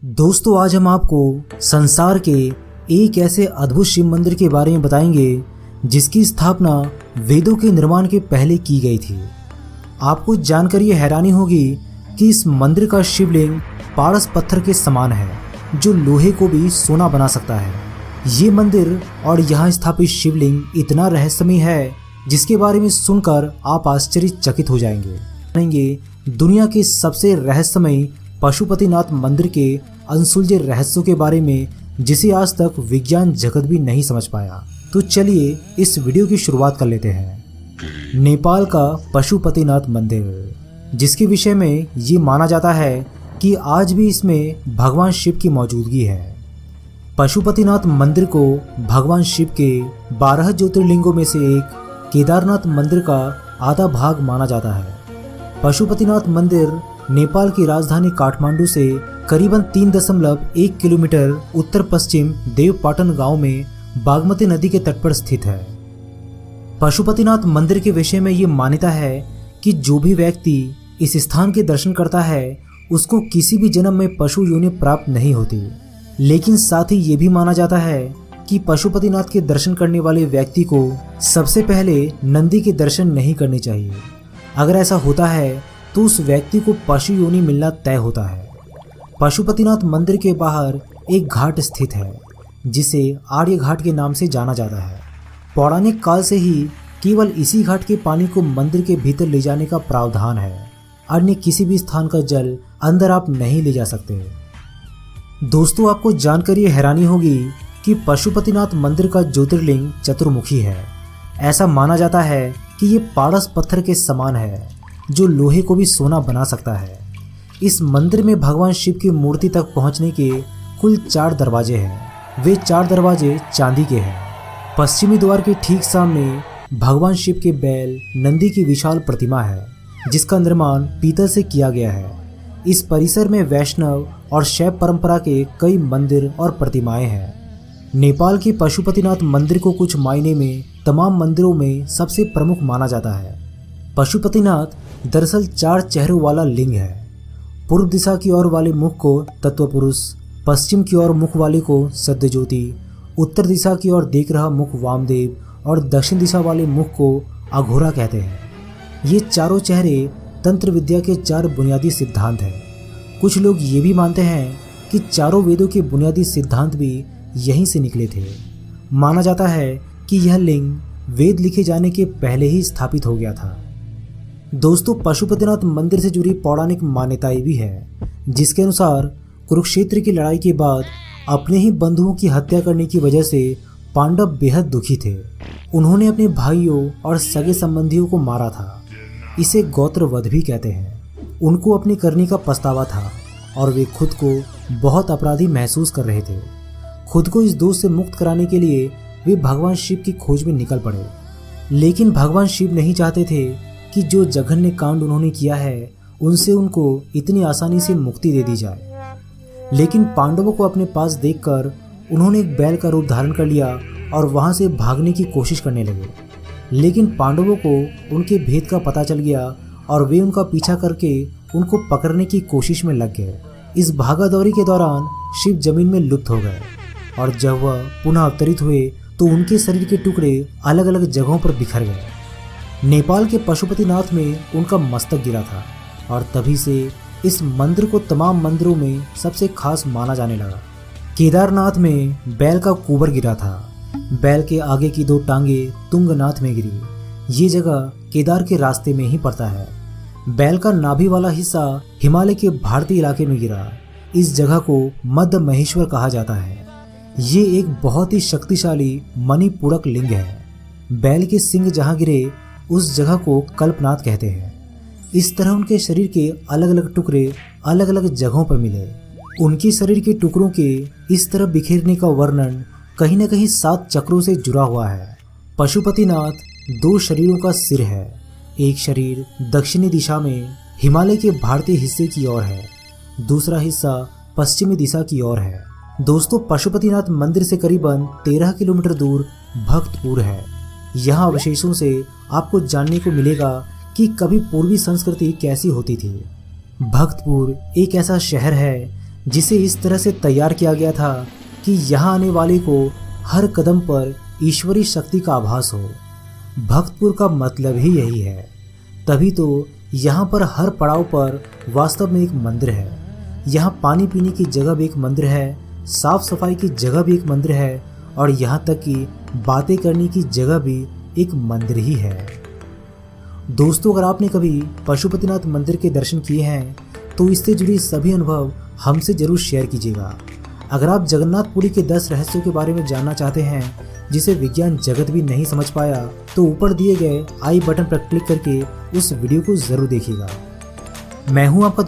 दोस्तों, आज हम आपको संसार के एक ऐसे अद्भुत शिव मंदिर के बारे में बताएंगे जिसकी स्थापना वेदों के निर्माण के पहले की गई थी। आपको जानकर ये हैरानी होगी कि इस मंदिर का शिवलिंग पारस पत्थर के समान है, जो लोहे को भी सोना बना सकता है। ये मंदिर और यहाँ स्थापित शिवलिंग इतना रहस्यमय है जिसके बारे में सुनकर आप आश्चर्यचकित हो जाएंगे। दुनिया के सबसे रहस्यमय पशुपतिनाथ मंदिर के अनसुलझे रहस्यों के बारे में, जिसे आज तक विज्ञान जगत भी नहीं समझ पाया। तो चलिए इस वीडियो की शुरुआत कर लेते हैं। नेपाल का पशुपतिनाथ मंदिर, जिसके विषय में ये माना जाता है कि आज भी इसमें भगवान शिव की मौजूदगी है। पशुपतिनाथ मंदिर को भगवान शिव के 12 ज्योतिर्लिंगों में से एक केदारनाथ मंदिर का आधा भाग माना जाता है। पशुपतिनाथ मंदिर नेपाल की राजधानी काठमांडू से करीबन 3.1 किलोमीटर उत्तर पश्चिम देवपाटन गांव में बागमती नदी के तट पर स्थित है। पशुपतिनाथ मंदिर के विषय में ये मान्यता है कि जो भी व्यक्ति इस स्थान के दर्शन करता है उसको किसी भी जन्म में पशु योनि प्राप्त नहीं होती। लेकिन साथ ही ये भी माना जाता है कि पशुपतिनाथ के दर्शन करने वाले व्यक्ति को सबसे पहले नंदी के दर्शन नहीं करने चाहिए। अगर ऐसा होता है तो उस व्यक्ति को पशु योनि मिलना तय होता है। पशुपतिनाथ मंदिर के बाहर एक घाट स्थित है जिसे आर्य घाट के नाम से जाना जाता है। पौराणिक काल से ही केवल इसी घाट के पानी को मंदिर के भीतर ले जाने का प्रावधान है। अन्य किसी भी स्थान का जल अंदर आप नहीं ले जा सकते। दोस्तों, आपको जानकर ये हैरानी होगी कि पशुपतिनाथ मंदिर का ज्योतिर्लिंग चतुर्मुखी है। ऐसा माना जाता है कि ये पारस पत्थर के समान है, जो लोहे को भी सोना बना सकता है। इस मंदिर में भगवान शिव की मूर्ति तक पहुंचने के कुल 4 दरवाजे हैं। वे 4 दरवाजे चांदी के हैं। पश्चिमी द्वार के ठीक सामने भगवान शिव के बैल नंदी की विशाल प्रतिमा है, जिसका निर्माण पीतल से किया गया है। इस परिसर में वैष्णव और शैव परंपरा के कई मंदिर और प्रतिमाएं हैं। नेपाल के पशुपतिनाथ मंदिर को कुछ मायने में तमाम मंदिरों में सबसे प्रमुख माना जाता है। पशुपतिनाथ दरअसल 4 चेहरों वाला लिंग है। पूर्व दिशा की ओर वाले मुख को तत्वपुरुष, पश्चिम की ओर मुख वाले को सत्यज्योति, उत्तर दिशा की ओर देख रहा मुख वामदेव और दक्षिण दिशा वाले मुख को अघोरा कहते हैं। ये चारों चेहरे तंत्र विद्या के 4 बुनियादी सिद्धांत हैं। कुछ लोग ये भी मानते हैं कि चारों वेदों के बुनियादी सिद्धांत भी यहीं से निकले थे। माना जाता है कि यह लिंग वेद लिखे जाने के पहले ही स्थापित हो गया था। दोस्तों, पशुपतिनाथ मंदिर से जुड़ी पौराणिक मान्यताएं भी है, जिसके अनुसार कुरुक्षेत्र की लड़ाई के बाद अपने ही बंधुओं की हत्या करने की वजह से पांडव बेहद दुखी थे। उन्होंने अपने भाइयों और सगे संबंधियों को मारा था। इसे गोत्रवध भी कहते हैं। उनको अपनी करनी का पछतावा था और वे खुद को बहुत अपराधी महसूस कर रहे थे। खुद को इस दोष से मुक्त कराने के लिए वे भगवान शिव की खोज में निकल पड़े। लेकिन भगवान शिव नहीं चाहते थे कि जो जघन्य कांड उन्होंने किया है उनसे उनको इतनी आसानी से मुक्ति दे दी जाए। लेकिन पांडवों को अपने पास देखकर उन्होंने एक बैल का रूप धारण कर लिया और वहां से भागने की कोशिश करने लगे। लेकिन पांडवों को उनके भेद का पता चल गया और वे उनका पीछा करके उनको पकड़ने की कोशिश में लग गए। इस भागादौड़ी के दौरान शिव जमीन में लुप्त हो गए और जब वह पुनः अवतरित हुए तो उनके शरीर के टुकड़े अलग अलग जगहों पर बिखर गए। नेपाल के पशुपतिनाथ में उनका मस्तक गिरा था और तभी से इस मंदिर को तमाम मंदिरों में सबसे खास माना जाने लगा। केदारनाथ में बैल का कुबर गिरा था। बैल के आगे की 2 टांगे तुंगनाथ में गिरी। ये जगह केदार के रास्ते में ही पड़ता है। बैल का नाभि वाला हिस्सा हिमालय के भारतीय इलाके में गिरा। इस जगह को मध्य महेश्वर कहा जाता है। ये एक बहुत ही शक्तिशाली मणिपूरक लिंग है। बैल के सिंग जहाँ गिरे उस जगह को कल्पनाथ कहते हैं। इस तरह उनके शरीर के अलग अलग टुकड़े अलग अलग जगहों पर मिले। उनके शरीर के टुकड़ों के इस तरह बिखेरने का वर्णन कहीं न कहीं 7 चक्रों से जुड़ा हुआ है। पशुपतिनाथ 2 शरीरों का सिर है। एक शरीर दक्षिणी दिशा में हिमालय के भारतीय हिस्से की ओर है, दूसरा हिस्सा पश्चिमी दिशा की ओर है। दोस्तों, पशुपतिनाथ मंदिर से करीबन 13 किलोमीटर दूर भक्तपुर है। यहाँ अवशेषों से आपको जानने को मिलेगा कि कभी पूर्वी संस्कृति कैसी होती थी। भक्तपुर एक ऐसा शहर है जिसे इस तरह से तैयार किया गया था कि यहाँ आने वाले को हर कदम पर ईश्वरीय शक्ति का आभास हो। भक्तपुर का मतलब ही यही है। तभी तो यहाँ पर हर पड़ाव पर वास्तव में एक मंदिर है। यहाँ पानी पीने की जगह भी एक मंदिर है, साफ सफाई की जगह भी एक मंदिर है और यहाँ तक कि बातें करने की जगह भी एक मंदिर ही है। दोस्तों, अगर आपने कभी पशुपतिनाथ मंदिर के दर्शन किए हैं तो इससे जुड़ी सभी अनुभव हमसे जरूर शेयर कीजिएगा। अगर आप जगन्नाथपुरी के 10 रहस्यों के बारे में जानना चाहते हैं जिसे विज्ञान जगत भी नहीं समझ पाया, तो ऊपर दिए गए आई बटन पर क्लिक करके उस वीडियो को जरूर देखिएगा। मैं हूं आपका